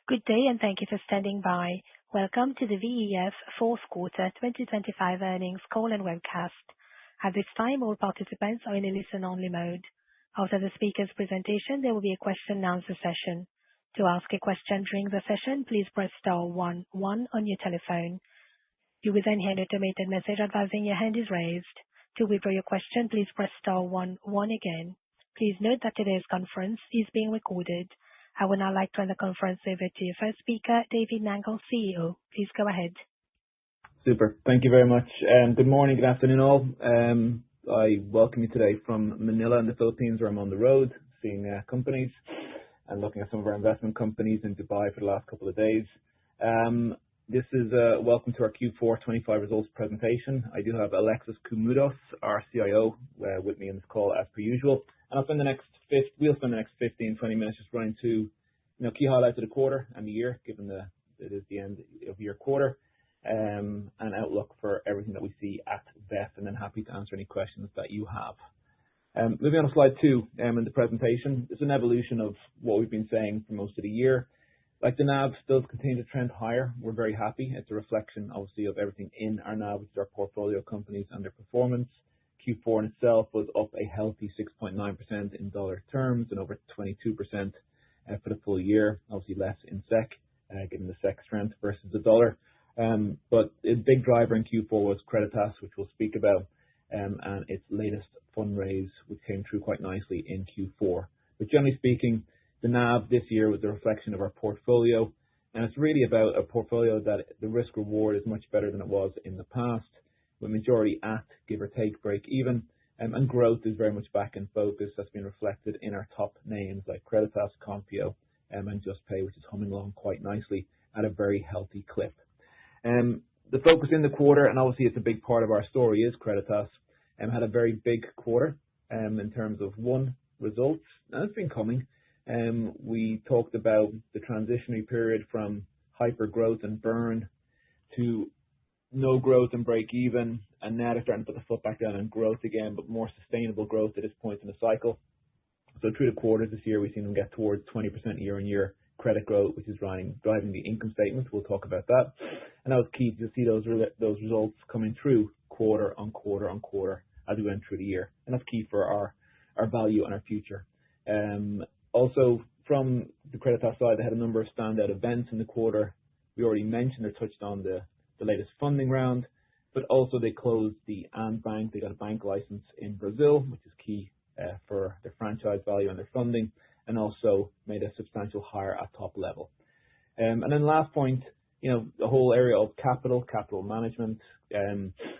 Good day, and thank you for standing by. Welcome to the VEF Q4 2025 earnings call and webcast. At this time, all participants are in a listen-only mode. After the speaker's presentation, there will be a question and answer session. To ask a question during the session, please press star one one on your telephone. You will then hear an automated message advising your hand is raised. To withdraw your question, please press star one one again. Please note that today's conference is being recorded. I would now like to turn the conference over to your first speaker, David Nangle, CEO. Please go ahead. Super. Thank you very much. Good morning, good afternoon all. I welcome you today from Manila in the Philippines, where I'm on the road seeing companies and looking at some of our investment companies in Dubai for the last couple of days. This is welcome to our Q4 25 results presentation. I do have Alexis Koumoudos, our CIO, with me in this call as per usual. And we'll spend the next 15, 20 minutes just running to key highlights of the quarter and the year, given it is the end of year quarter, and outlook for everything that we see at VEF, and then happy to answer any questions that you have. Moving on to slide 2 in the presentation. It's an evolution of what we've been saying for most of the year. Like the NAV still continue to trend higher. We're very happy. It's a reflection, obviously, of everything in our NAV, which is our portfolio companies and their performance. Q4 in itself was up a healthy 6.9% in dollar terms and over 22% for the full year. Obviously less in SEK, given the SEK strength versus the dollar. But a big driver in Q4 was Creditas, which we'll speak about, and its latest fundraise, which came through quite nicely in Q4. But generally speaking, the NAV this year was a reflection of our portfolio, and it's really about a portfolio that the risk reward is much better than it was in the past, with majority at give or take break even, and growth is very much back in focus. That's been reflected in our top names like Creditas, Konfio, and JustPay, which is humming along quite nicely at a very healthy clip. The focus in the quarter, and obviously it's a big part of our story, is Creditas, had a very big quarter in terms of results, and it's been coming. We talked about the transitionary period from hyper growth and burn to no growth and break even, and now they're starting to put the foot back down on growth again, but more sustainable growth at this point in the cycle. So through the quarters this year, we've seen them get towards 20% year-on-year credit growth, which is driving the income statement. We'll talk about that. And that was key to see those results coming through quarter on quarter on quarter as we went through the year. And that's key for our value and our future. Also, from the Creditas side, they had a number of standout events in the quarter. We already mentioned or touched on the latest funding round, but also they closed the And Bank. They got a bank license in Brazil, which is key for their franchise value and their funding, and also made a substantial hire at top level. And then last point, the whole area of capital management,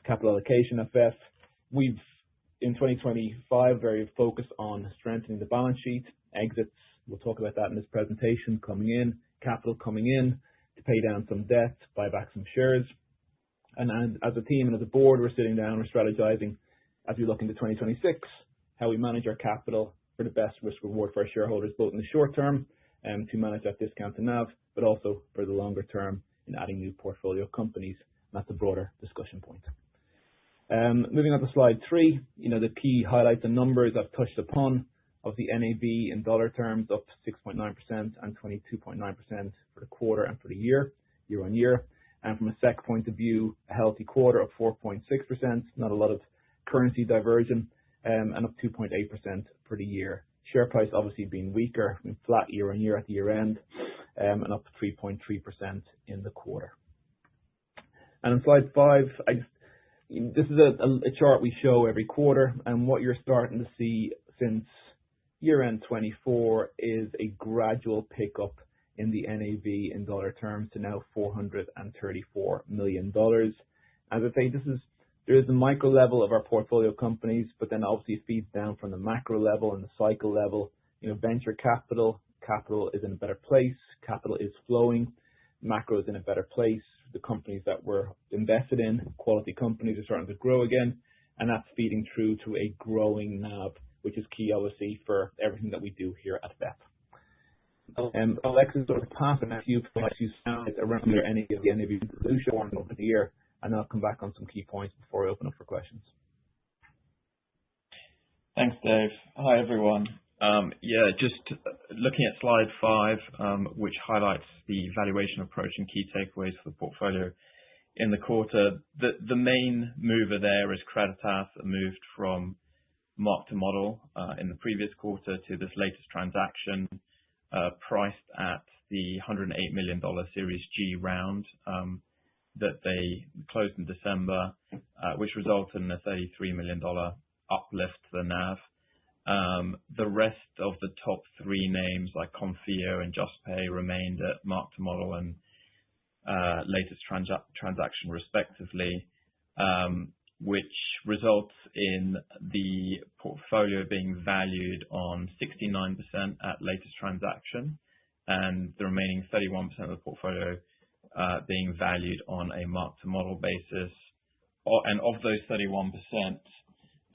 capital allocation at VEF. We've, in 2025, very focused on strengthening the balance sheet, exits. We'll talk about that in this presentation, capital coming in to pay down some debt, buy back some shares. And as a team and as a board, we're sitting down, we're strategizing as we look into 2026, how we manage our capital for the best risk reward for our shareholders, both in the short term to manage that discount to NAV, but also for the longer term in adding new portfolio companies. And that's a broader discussion point. Moving on to slide 3, the key highlights and numbers I've touched upon of the NAV in dollar terms, up 6.9% and 22.9% for the quarter and for the year-on-year. And from a SEK point of view, a healthy quarter of 4.6%, not a lot of currency diversion, and up 2.8% for the year. Share price obviously being weaker, flat year-on-year at the year end, and up 3.3% in the quarter. And on slide 5, this is a chart we show every quarter, and what you're starting to see since year-end 24 is a gradual pickup in the NAV in dollar terms to now $434 million. As I say, there is the micro level of our portfolio companies, but then obviously it feeds down from the macro level and the cycle level. Venture capital is in a better place. Capital is flowing. Macro is in a better place. The companies that were invested in, quality companies, are starting to grow again, and that's feeding through to a growing NAV, which is key, obviously, for everything that we do here at VEF. Alexis sort of passing a few slides around their NAV evolution over the year, and I'll come back on some key points before I open up for questions. Thanks, Dave. Hi, everyone. Yeah, just looking at slide 5, which highlights the valuation approach and key takeaways for the portfolio in the quarter. The main mover there is Creditas, that moved from mark to model in the previous quarter to this latest transaction, priced at the $108 million Series G round that they closed in December, which resulted in a $33 million uplift to the NAV. The rest of the top 3 names like Confio and JustPay remained at mark to model and latest transaction respectively, which results in the portfolio being valued on 69% at latest transaction, and the remaining 31% of the portfolio being valued on a mark to model basis. And of those 31%,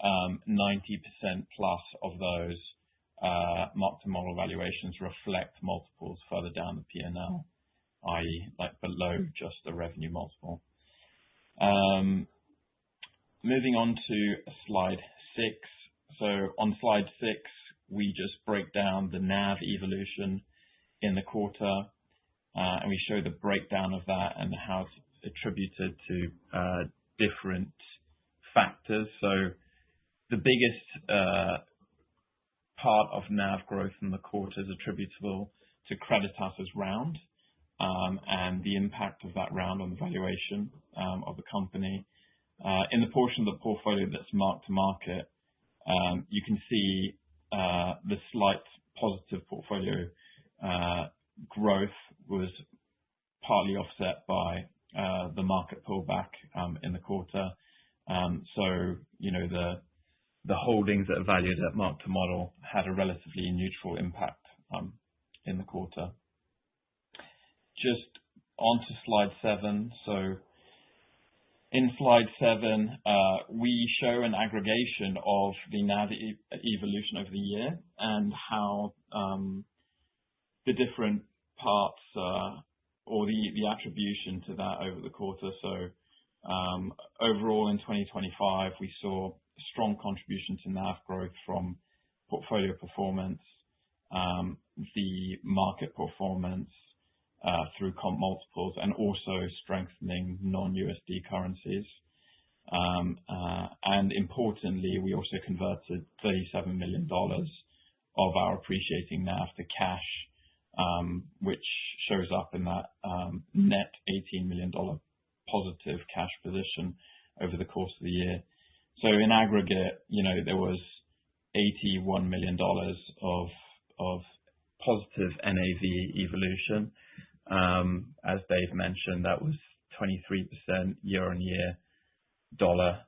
90% plus of those mark to model valuations reflect multiples further down the P&L, i.e. like below just the revenue multiple. Moving on to slide 6. So on slide 6, we just break down the NAV evolution in the quarter, and we show the breakdown of that and how it's attributed to different factors. So the biggest part of NAV growth in the quarter is attributable to Creditas's round and the impact of that round on the valuation of the company. In the portion of the portfolio that's marked to market, you can see the slight positive portfolio growth was partly offset by the market pullback in the quarter. So, you know, the holdings that are valued at mark to model had a relatively neutral impact in the quarter. Just on to slide 7. So in slide 7, we show an aggregation of the NAV evolution over the year and how the different parts or the attribution to that over the quarter. So overall in 2025, we saw strong contribution to NAV growth from portfolio performance, the market performance through comp multiples, and also strengthening non-USD currencies. And importantly, we also converted $37 million of our appreciating NAV to cash, which shows up in that net $18 million positive cash position over the course of the year. So in aggregate, you know, there was $81 million of positive NAV evolution. As Dave mentioned, that was 23% year-on-year dollar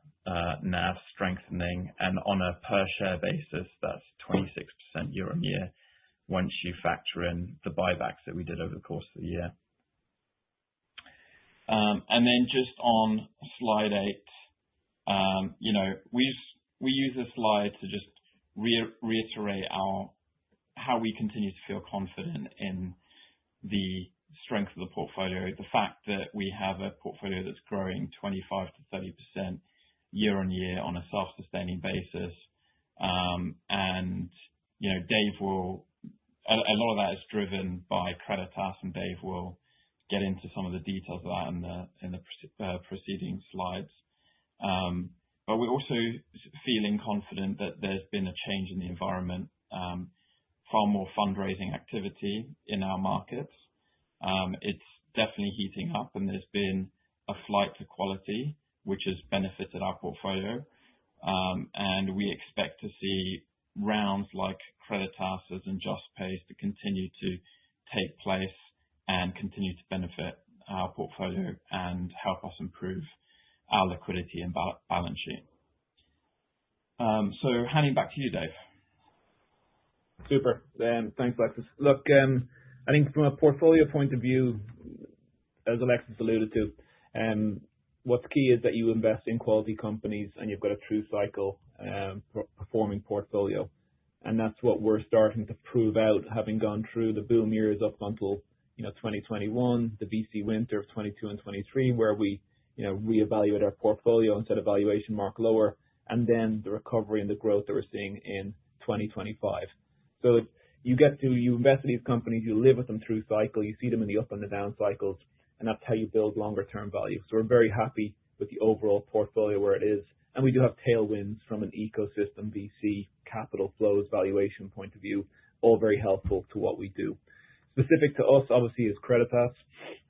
NAV strengthening, and on a per share basis, that's 26% year-on-year once you factor in the buybacks that we did over the course of the year. And then just on slide 8, you know, we use this slide to just reiterate how we continue to feel confident in the strength of the portfolio. The fact that we have a portfolio that's growing 25 to 30% year on year on a self-sustaining basis. And, you know, a lot of that is driven by Creditas, and Dave will get into some of the details of that in the preceding slides. But we're also feeling confident that there's been a change in the environment, far more fundraising activity in our markets. It's definitely heating up, and there's been a flight to quality, which has benefited our portfolio. And we expect to see rounds like Creditas and JustPay to continue to take place and continue to benefit our portfolio and help us improve our liquidity and balance sheet. So handing back to you, Dave. Super. Thanks, Alexis. Look, I think from a portfolio point of view, as Alexis alluded to, what's key is that you invest in quality companies and you've got a true cycle performing portfolio. And that's what we're starting to prove out, having gone through the boom years up until, you know, 2021, the VC winter of 22 and 23, where we, you know, reevaluate our portfolio and set a valuation mark lower, and then the recovery and the growth that we're seeing in 2025. So you invest in these companies, you live with them through cycle, you see them in the up and the down cycles, and that's how you build longer term value. So we're very happy with the overall portfolio where it is. And we do have tailwinds from an ecosystem, VC, capital flows, valuation point of view, all very helpful to what we do. Specific to us, obviously, is Creditas.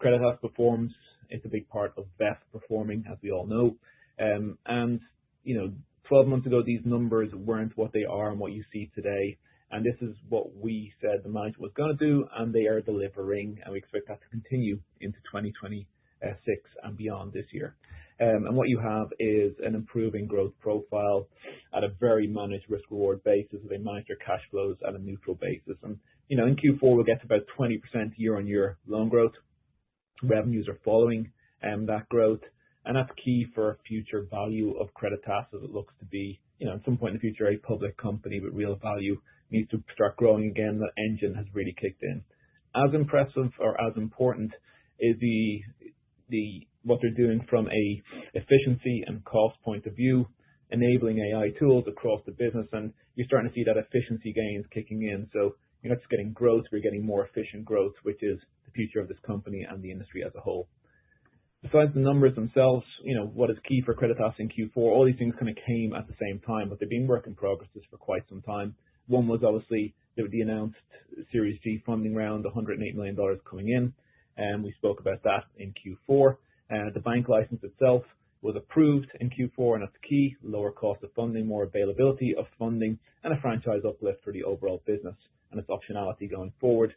Creditas performs. It's a big part of VEF performing, as we all know. And, 12 months ago, these numbers weren't what they are and what you see today. And this is what we said the management was going to do, and they are delivering. And we expect that to continue into 2026 and beyond this year. And what you have is an improving growth profile at a very managed risk-reward basis. They manage their cash flows at a neutral basis. And, in Q4, we'll get to about 20% year-on-year loan growth. Revenues are following that growth. And that's key for future value of Creditas as it looks to be, at some point in the future, a public company with real value needs to start growing again. That engine has really kicked in. As impressive or as important is what they're doing from a efficiency and cost point of view, enabling AI tools across the business, and you're starting to see that efficiency gains kicking in. So you're not just getting growth, we're getting more efficient growth, which is the future of this company and the industry as a whole. Besides the numbers themselves, what is key for Creditas in Q4, all these things kind of came at the same time, but they've been work in progress for quite some time. One was obviously the announced Series G funding round, $108 million coming in, and we spoke about that in Q4. The bank license itself was approved in Q4, and that's key. Lower cost of funding, more availability of funding, and a franchise uplift for the overall business and its optionality going forward.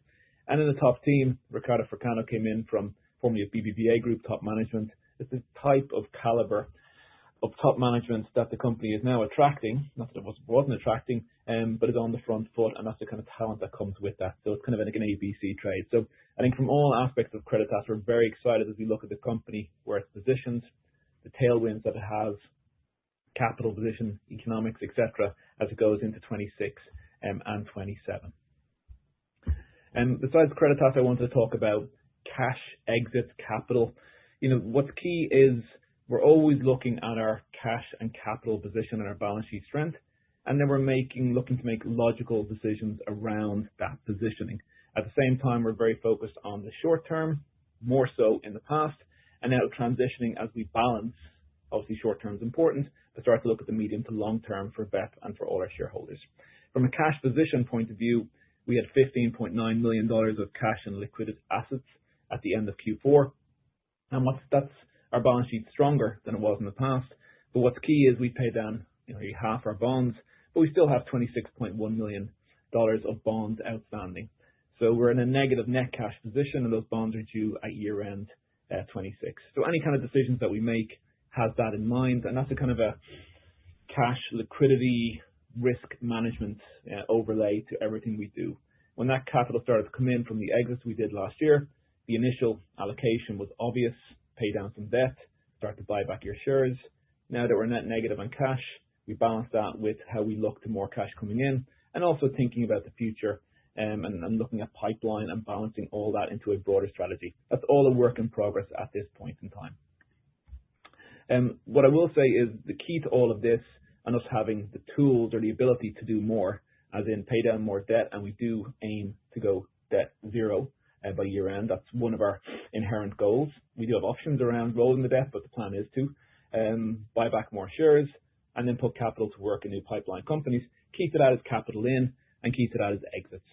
And in the top team, Ricardo Fracano came in from formerly of BBVA Group top management. It's the type of caliber of top management that the company is now attracting. Not that it wasn't attracting, but is on the front foot, and that's the kind of talent that comes with that. So it's kind of like an ABC trade. So I think from all aspects of Creditas, we're very excited as we look at the company, where it's positioned, the tailwinds that it has, capital position, economics, etc., as it goes into 26 and 27. And besides Creditas, I wanted to talk about cash, exits, capital. What's key is we're always looking at our cash and capital position and our balance sheet strength, and then we're looking to make logical decisions around that positioning. At the same time, we're very focused on the short term, more so in the past, and now transitioning as we balance. Obviously, short term is important, but start to look at the medium to long term for VEF and for all our shareholders. From a cash position point of view, we had $15.9 million of cash and liquid assets at the end of Q4, and that's our balance sheet stronger than it was in the past. But what's key is we pay down half our bonds, but we still have $26.1 million of bonds outstanding. So we're in a negative net cash position, and those bonds are due at year end 26. So any kind of decisions that we make has that in mind, and that's a kind of a cash liquidity risk management overlay to everything we do. When that capital started to come in from the exits we did last year, the initial allocation was obvious: pay down some debt, start to buy back your shares. Now that we're net negative on cash, we balance that with how we look to more cash coming in, and also thinking about the future and looking at pipeline and balancing all that into a broader strategy. That's all a work in progress at this point in time. What I will say is the key to all of this and us having the tools or the ability to do more, as in pay down more debt, and we do aim to go debt zero by year end. That's one of our inherent goals. We do have options around rolling the debt, but the plan is to buy back more shares and then put capital to work in new pipeline companies. Key to that is capital in, and key to that is exits.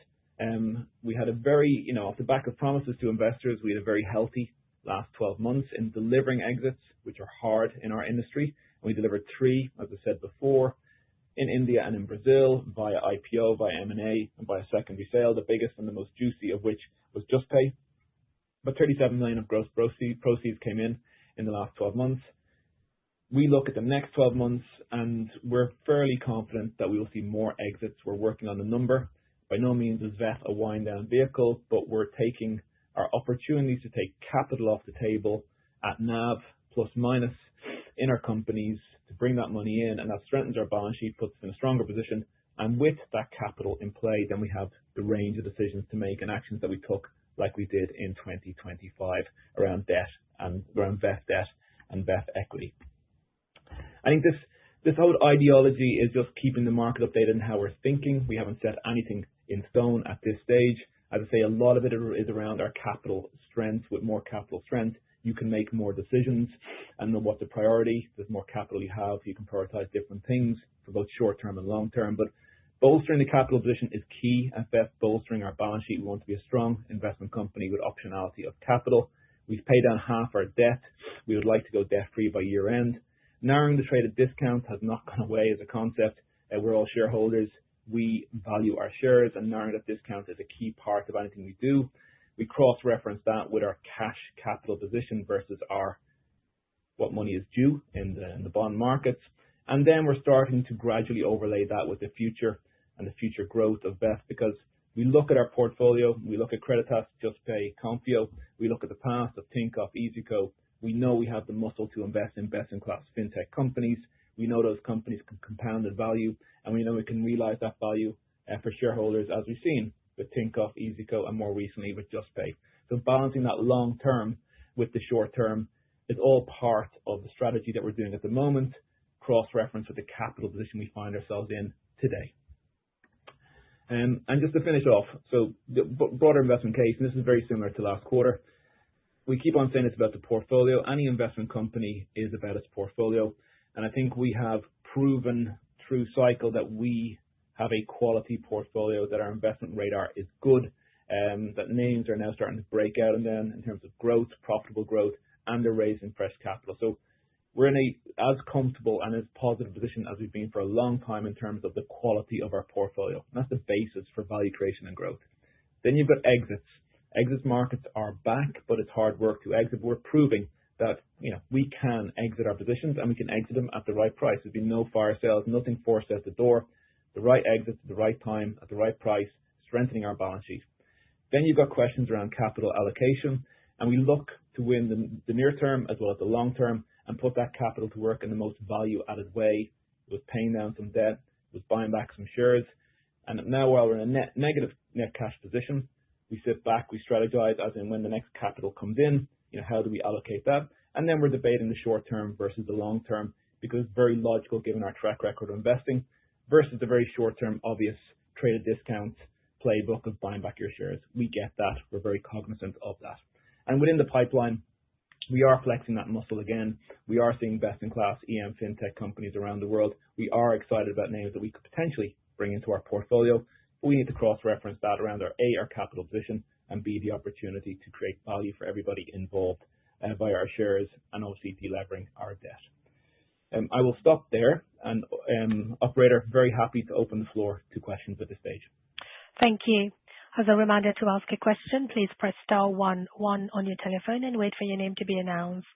We had a very, off the back of promises to investors, we had a very healthy last 12 months in delivering exits, which are hard in our industry. And we delivered 3, as I said before, in India and in Brazil, via IPO, via M&A, and by a secondary sale, the biggest and the most juicy of which was JustPay. But 37 million of gross proceeds came in the last 12 months. We look at the next 12 months, and we're fairly confident that we will see more exits. We're working on the number. By no means is VEF a wind down vehicle, but we're taking our opportunities to take capital off the table at NAV plus minus in our companies to bring that money in, and that strengthens our balance sheet, puts us in a stronger position. And with that capital in play, then we have the range of decisions to make and actions that we took, like we did in 2025 around debt and around VEF debt and VEF equity. I think this whole ideology is just keeping the market updated on how we're thinking. We haven't set anything in stone at this stage. As I say, a lot of it is around our capital strength. With more capital strength, you can make more decisions and know what's a priority. There's more capital you have, you can prioritize different things for both short term and long term. But bolstering the capital position is key at VEF, bolstering our balance sheet. We want to be a strong investment company with optionality of capital. We've paid down half our debt. We would like to go debt free by year end. Narrowing the traded discount has not gone away as a concept. We're all shareholders. We value our shares, and narrowing that discount is a key part of anything we do. We cross-reference that with our cash capital position versus what money is due in the bond markets. And then we're starting to gradually overlay that with the future and the future growth of VEF, because we look at our portfolio, we look at Creditas, Juspay, Konfio, we look at the past of Tinkoff, EasyCo. We know we have the muscle to invest in best-in-class fintech companies. We know those companies can compound in value, and we know we can realize that value for shareholders, as we've seen with Tinkoff, EasyCo, and more recently with Juspay. So balancing that long term with the short term is all part of the strategy that we're doing at the moment, cross-reference with the capital position we find ourselves in today. And just to finish off, so the broader investment case, and this is very similar to last quarter. We keep on saying it's about the portfolio. Any investment company is about its portfolio. And I think we have proven through cycle that we have a quality portfolio, that our investment radar is good, that names are now starting to break out in terms of growth, profitable growth, and they're raising fresh capital. So we're in as comfortable and as positive position as we've been for a long time in terms of the quality of our portfolio. And that's the basis for value creation and growth. Then you've got exits. Exit markets are back, but it's hard work to exit. We're proving that we can exit our positions, and we can exit them at the right price. There's been no fire sales, nothing forced out the door. The right exits at the right time, at the right price, strengthening our balance sheet. Then you've got questions around capital allocation, and we look to win the near term as well as the long term, and put that capital to work in the most value-added way. It was paying down some debt, it was buying back some shares, and now while we're in a negative net cash position, we sit back, we strategize as in when the next capital comes in, how do we allocate that? And then we're debating the short term versus the long term, because it's very logical given our track record of investing versus the very short term obvious traded discount playbook of buying back your shares. We get that. We're very cognizant of that. And within the pipeline, we are flexing that muscle again. We are seeing best-in-class EM fintech companies around the world. We are excited about names that we could potentially bring into our portfolio. But we need to cross-reference that around our capital position, and B, the opportunity to create value for everybody involved via our shares, and obviously delevering our debt. I will stop there, and operator, very happy to open the floor to questions at this stage. Thank you. As a reminder, to ask a question, please press star 11 on your telephone and wait for your name to be announced.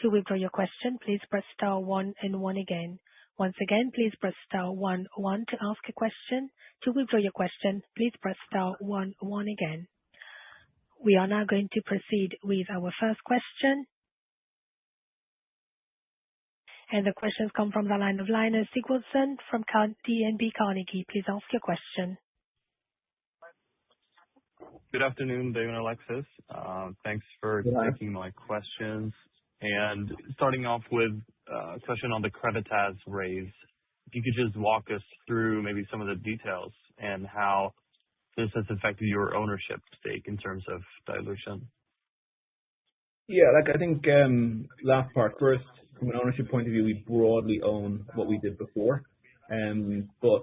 To withdraw your question, please press star 1 and 1 again. Once again, please press star 11 to ask a question. To withdraw your question, please press star 11 again. We are now going to proceed with our first question. And the questions come from the line of Linus Sigurdsson from DNB Carnegie. Please ask your question. Good afternoon, David and Alexis. Thanks for taking my questions. And starting off with a question on the Creditas raise. If you could just walk us through maybe some of the details and how this has affected your ownership stake in terms of dilution. Yeah, I think last part first, from an ownership point of view, we broadly own what we did before. But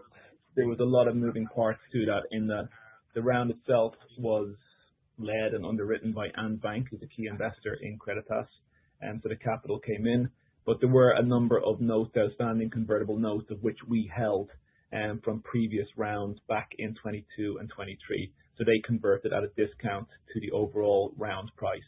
there was a lot of moving parts to that, in that the round itself was led and underwritten by Bank, who's a key investor in Creditas. So the capital came in, but there were a number of notes, outstanding convertible notes, of which we held from previous rounds back in 22 and 23. So they converted at a discount to the overall round price.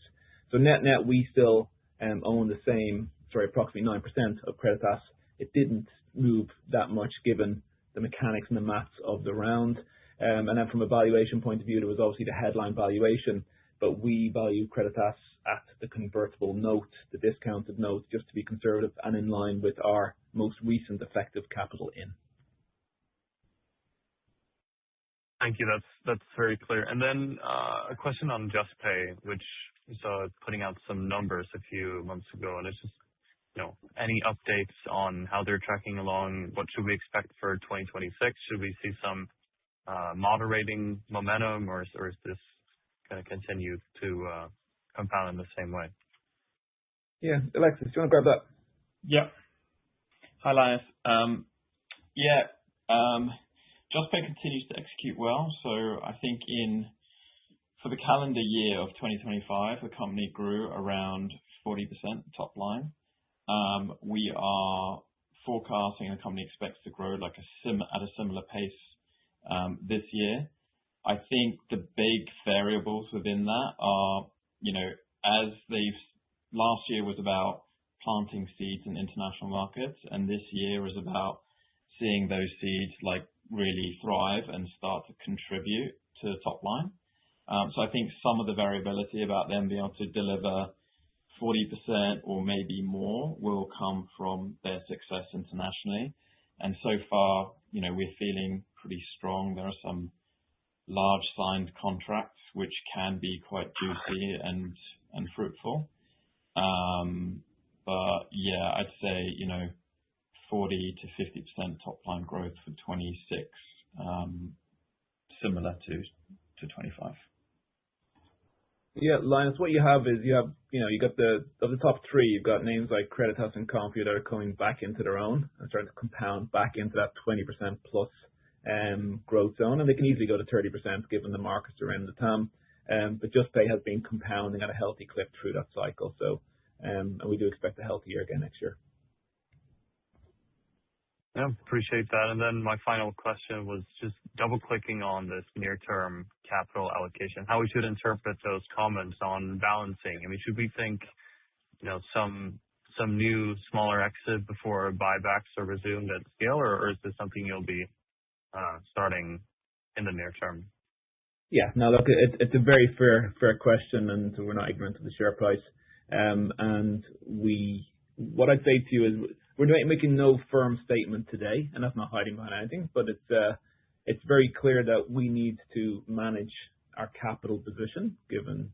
So net, we still own the same, approximately 9% of Creditas. It didn't move that much given the mechanics and the maths of the round. And then from a valuation point of view, there was obviously the headline valuation, but we value Creditas at the convertible note, the discounted note, just to be conservative and in line with our most recent effective capital in. Thank you. That's very clear. And then a question on Juspay, which we saw putting out some numbers a few months ago, and it's just, any updates on how they're tracking along? What should we expect for 2026? Should we see some moderating momentum, or is this going to continue to compound in the same way? Yeah. Alexis, do you want to grab that? Yeah. Hi, Linus. Yeah, Juspay continues to execute well. So I think for the calendar year of 2025, the company grew around 40% top line. We are forecasting the company expects to grow at a similar pace this year. I think the big variables within that are, as last year was about planting seeds in international markets, and this year is about seeing those seeds really thrive and start to contribute to the top line. So I think some of the variability about them being able to deliver 40% or maybe more will come from their success internationally. And so far, we're feeling pretty strong. There are some large signed contracts which can be quite juicy and fruitful. But yeah, I'd say 40 to 50% top line growth for 26, similar to 25. Yeah, Linus, what you have is you got of the top three, you've got names like Creditas and Compute that are coming back into their own and starting to compound back into that 20% plus growth zone, and they can easily go to 30% given the markets around the TAM. But Juspay has been compounding at a healthy clip through that cycle. So, and we do expect a healthy year again next year. Yeah, appreciate that. And then my final question was just double clicking on this near-term capital allocation, how we should interpret those comments on balancing. I mean, should we think, some new smaller exit before buybacks are resumed at scale, or is this something you'll be starting in the near term? Yeah, no, look, it's a very fair question, and we're not ignorant of the share price. And what I'd say to you is we're making no firm statement today, and that's not hiding behind anything, but it's very clear that we need to manage our capital position given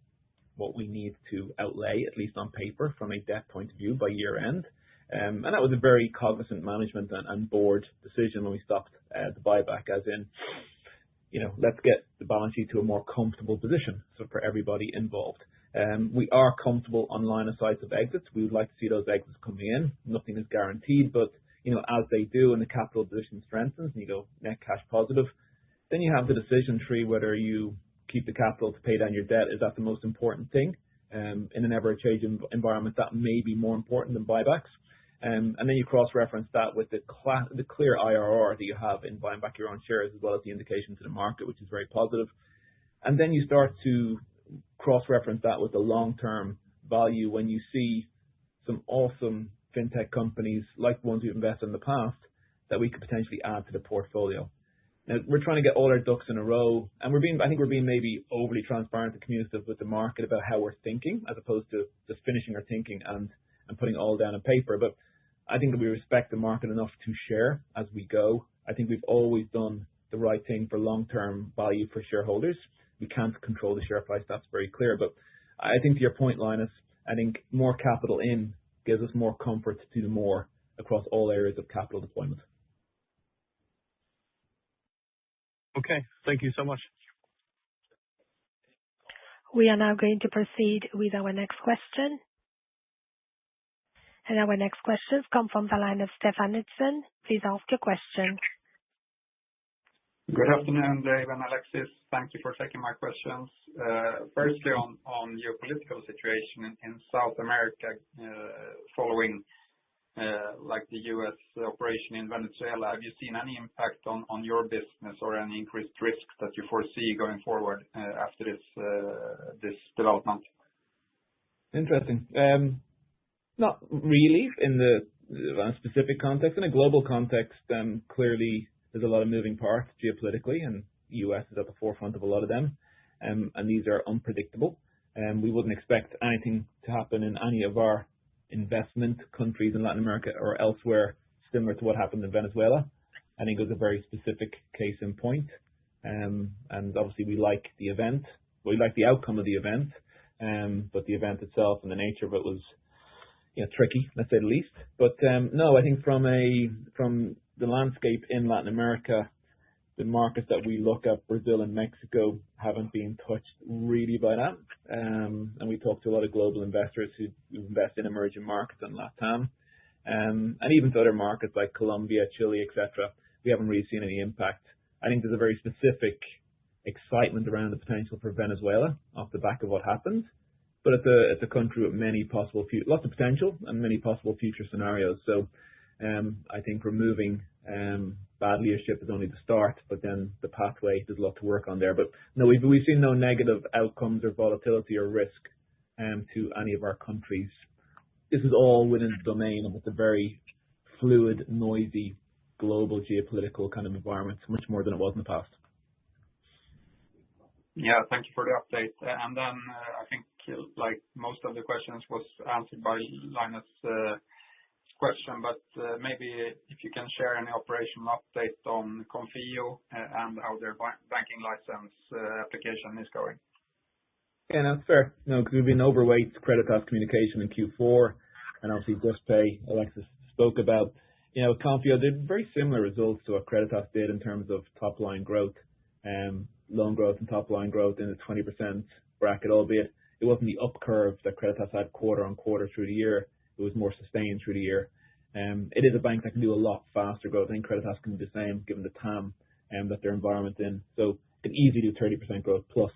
what we need to outlay, at least on paper, from a debt point of view by year end. And that was a very cognizant management and board decision when we stopped the buyback, as in, let's get the balance sheet to a more comfortable position. So for everybody involved, we are comfortable on line of sight of exits. We would like to see those exits coming in. Nothing is guaranteed, but as they do and the capital position strengthens and you go net cash positive, then you have the decision tree whether you keep the capital to pay down your debt. Is that the most important thing? In an ever-changing environment, that may be more important than buybacks. And then you cross-reference that with the clear IRR that you have in buying back your own shares, as well as the indication to the market, which is very positive. And then you start to cross-reference that with the long-term value when you see some awesome fintech companies like the ones we've invested in the past that we could potentially add to the portfolio. Now, we're trying to get all our ducks in a row, and I think we're being maybe overly transparent and communicative with the market about how we're thinking, as opposed to just finishing our thinking and putting it all down on paper. But I think that we respect the market enough to share as we go. I think we've always done the right thing for long-term value for shareholders. We can't control the share price, that's very clear. But I think to your point, Linus, I think more capital in gives us more comfort to do more across all areas of capital deployment. Okay, thank you so much. We are now going to proceed with our next question. And our next questions come from the line of Stefan Knutsson. Please ask your question. Good afternoon, Dave and Alexis. Thank you for taking my questions. Firstly, on geopolitical situation in South America, following the U.S. operation in Venezuela, have you seen any impact on your business or any increased risk that you foresee going forward after this development? Interesting. Not really in the specific context. In a global context, clearly there's a lot of moving parts geopolitically, and the U.S. is at the forefront of a lot of them, and these are unpredictable. We wouldn't expect anything to happen in any of our investment countries in Latin America or elsewhere similar to what happened in Venezuela. I think it was a very specific case in point, and obviously we like the event. We like the outcome of the event, but the event itself and the nature of it was tricky, let's say the least. But no, I think from the landscape in Latin America, the markets that we look at, Brazil and Mexico, haven't been touched really by that. And we talk to a lot of global investors who invest in emerging markets and LATAM, and even to other markets like Colombia, Chile, etc. We haven't really seen any impact. I think there's a very specific excitement around the potential for Venezuela off the back of what happened, but it's a country with many possible lots of potential and many possible future scenarios. So I think removing bad leadership is only the start, but then the pathway, there's a lot to work on there. But no, we've seen no negative outcomes or volatility or risk to any of our countries. This is all within the domain of a very fluid, noisy, global geopolitical kind of environment, much more than it was in the past. Yeah, thank you for the update. And then I think like most of the questions was answered by Linus' question, but maybe if you can share any operational update on Confio and how their banking license application is going. Yeah, that's fair. No, because we've been overweight Creditas communication in Q4, and obviously JustPay, Alexis spoke about. Confio did very similar results to what Creditas did in terms of top line growth, loan growth and top line growth in the 20% bracket, albeit it wasn't the up curve that Creditas had quarter on quarter through the year. It was more sustained through the year. It is a bank that can do a lot faster growth. I think Creditas can do the same given the TAM that their environment's in. So it can easily do 30% growth plus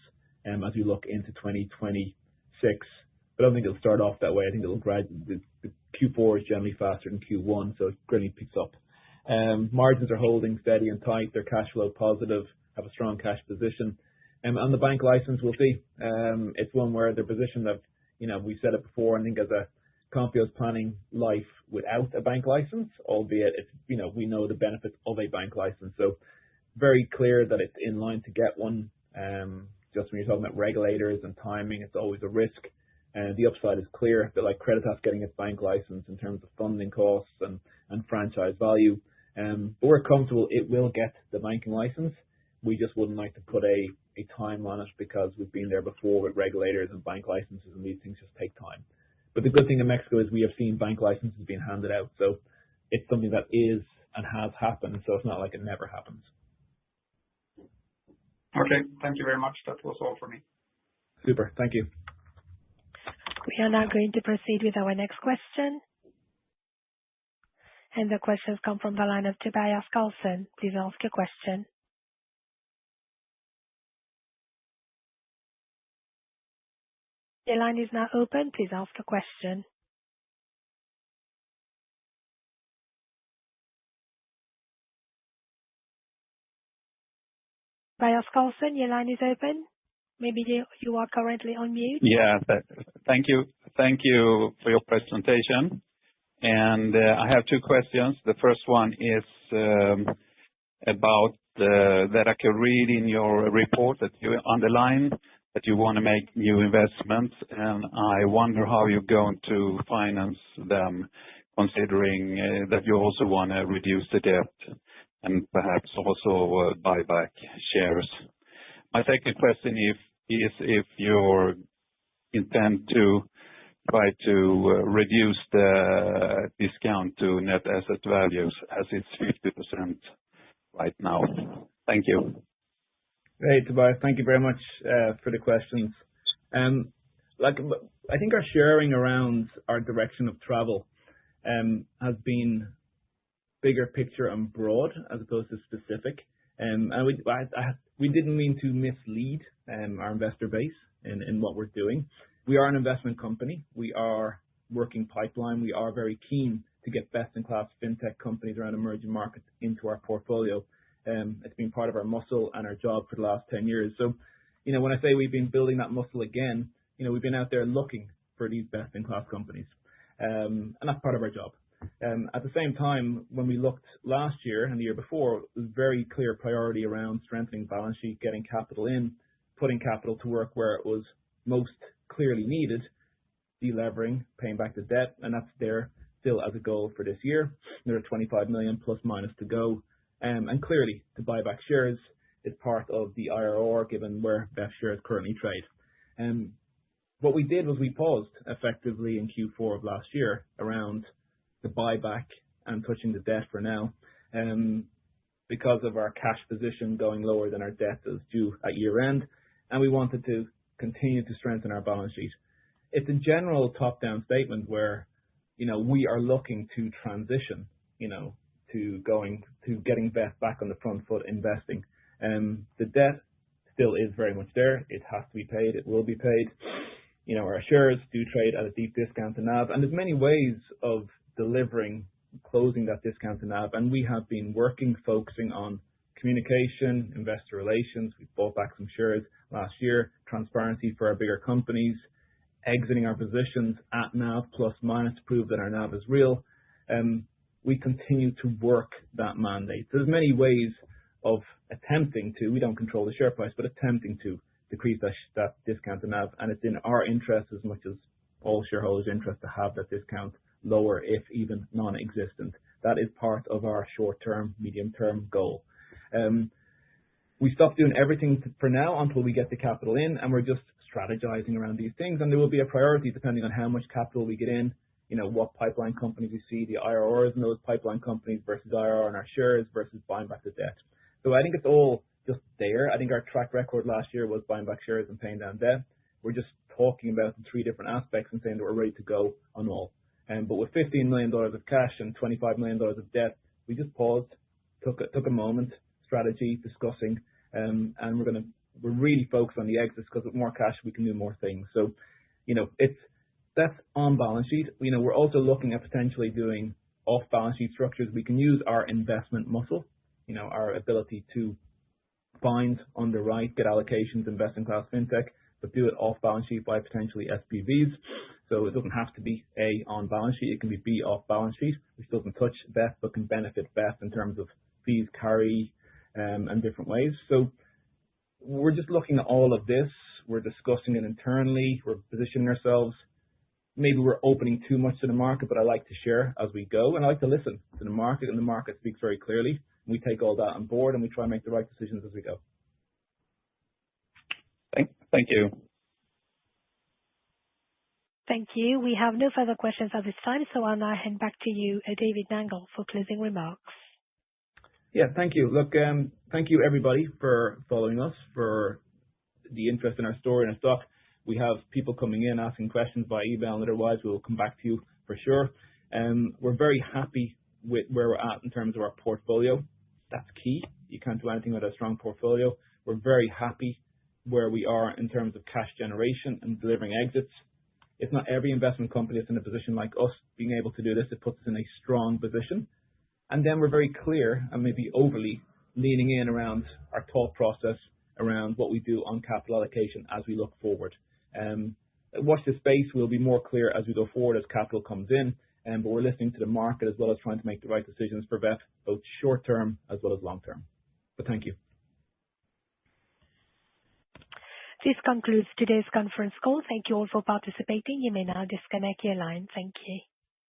as we look into 2026. But I don't think it'll start off that way. I think it'll gradually. The Q4 is generally faster than Q1, so it gradually picks up. Margins are holding steady and tight. They're cash flow positive, have a strong cash position. On the bank license, we'll see. It's one where they're positioned that, we said it before, I think as a Confio's planning life without a bank license, albeit it's, we know the benefits of a bank license. So very clear that it's in line to get one. Just when you're talking about regulators and timing, it's always a risk. The upside is clear, that like Creditas getting its bank license in terms of funding costs and franchise value. But we're comfortable it will get the banking license. We just wouldn't like to put a time on it because we've been there before with regulators and bank licenses, and these things just take time. But the good thing in Mexico is we have seen bank licenses being handed out. So it's something that is and has happened. So it's not like it never happens. Okay. Thank you very much. That was all for me. Super. Thank you. We are now going to proceed with our next question. And the questions come from the line of Tobias Carlson. Please ask your question. The line is now open. Please ask a question. Tobias Carlson, your line is open. Maybe you are currently on mute. Yeah, thank you. Thank you for your presentation. And I have two questions. The first one is about that I can read in your report that you underline that you want to make new investments, and I wonder how you're going to finance them, considering that you also want to reduce the debt and perhaps also buy back shares. My second question is if you intend to try to reduce the discount to net asset values as it's 50% right now. Thank you. Hey, Tobias, thank you very much for the questions. I think our sharing around our direction of travel has been bigger picture and broad as opposed to specific. And we didn't mean to mislead our investor base in what we're doing. We are an investment company. We are working pipeline. We are very keen to get best-in-class fintech companies around emerging markets into our portfolio. It's been part of our muscle and our job for the last 10 years. So, when I say we've been building that muscle again, we've been out there looking for these best-in-class companies. And that's part of our job. At the same time, when we looked last year and the year before, it was very clear priority around strengthening balance sheet, getting capital in, putting capital to work where it was most clearly needed, delevering, paying back the debt, and that's there still as a goal for this year. There are 25 million plus minus to go. And clearly, to buy back shares is part of the IRR, given where VEF shares currently trade. What we did was we paused effectively in Q4 of last year around the buyback and touching the debt for now. because of our cash position going lower than our debt is due at year end, and we wanted to continue to strengthen our balance sheet. It's a general top-down statement where, we are looking to transition, to getting VEF back on the front foot investing. The debt still is very much there. It has to be paid. It will be paid. Our shares do trade at a deep discount to NAV, and there's many ways of closing that discount to NAV, and we have been focusing on communication, investor relations. We bought back some shares last year, transparency for our bigger companies, exiting our positions at NAV plus minus to prove that our NAV is real. We continue to work that mandate. There's many ways of attempting to, we don't control the share price, but attempting to decrease that discount to NAV, and it's in our interest as much as all shareholders' interest to have that discount lower, if even non-existent. That is part of our short-term, medium-term goal. We stopped doing everything for now until we get the capital in, and we're just strategizing around these things, and there will be a priority depending on how much capital we get in, what pipeline companies we see, the IRRs in those pipeline companies versus IRR on our shares versus buying back the debt. So I think it's all just there. I think our track record last year was buying back shares and paying down debt. We're just talking about the three different aspects and saying that we're ready to go on all. But with $15 million of cash and $25 million of debt, we just paused, took a moment, strategy, discussing, and we're really focused on the exits because with more cash we can do more things. So, that's on balance sheet. We're also looking at potentially doing off balance sheet structures. We can use our investment muscle, our ability to find, underwrite, get allocations, invest in class fintech, but do it off balance sheet by potentially SPVs. So it doesn't have to be A, on balance sheet. It can be B, off balance sheet, which doesn't touch VEF but can benefit VEF in terms of fees, carry, and different ways. So we're just looking at all of this. We're discussing it internally. We're positioning ourselves. Maybe we're opening too much to the market, but I like to share as we go, and I like to listen to the market, and the market speaks very clearly. We take all that on board, and we try and make the right decisions as we go. Thank you. Thank you. We have no further questions at this time, so I'll now hand back to you, David Nangle, for closing remarks. Yeah, thank you. Look, thank you everybody for following us, for the interest in our story and our stock. We have people coming in asking questions by email and otherwise. We will come back to you for sure. We're very happy with where we're at in terms of our portfolio. That's key. You can't do anything without a strong portfolio. We're very happy where we are in terms of cash generation and delivering exits. It's not every investment company that's in a position like us being able to do this. It puts us in a strong position. And then we're very clear and maybe overly leaning in around our thought process around what we do on capital allocation as we look forward. Watch this space. We'll be more clear as we go forward as capital comes in, but we're listening to the market as well as trying to make the right decisions for VEF, both short term as well as long term. But thank you. This concludes today's conference call. Thank you all for participating. You may now disconnect your line. Thank you.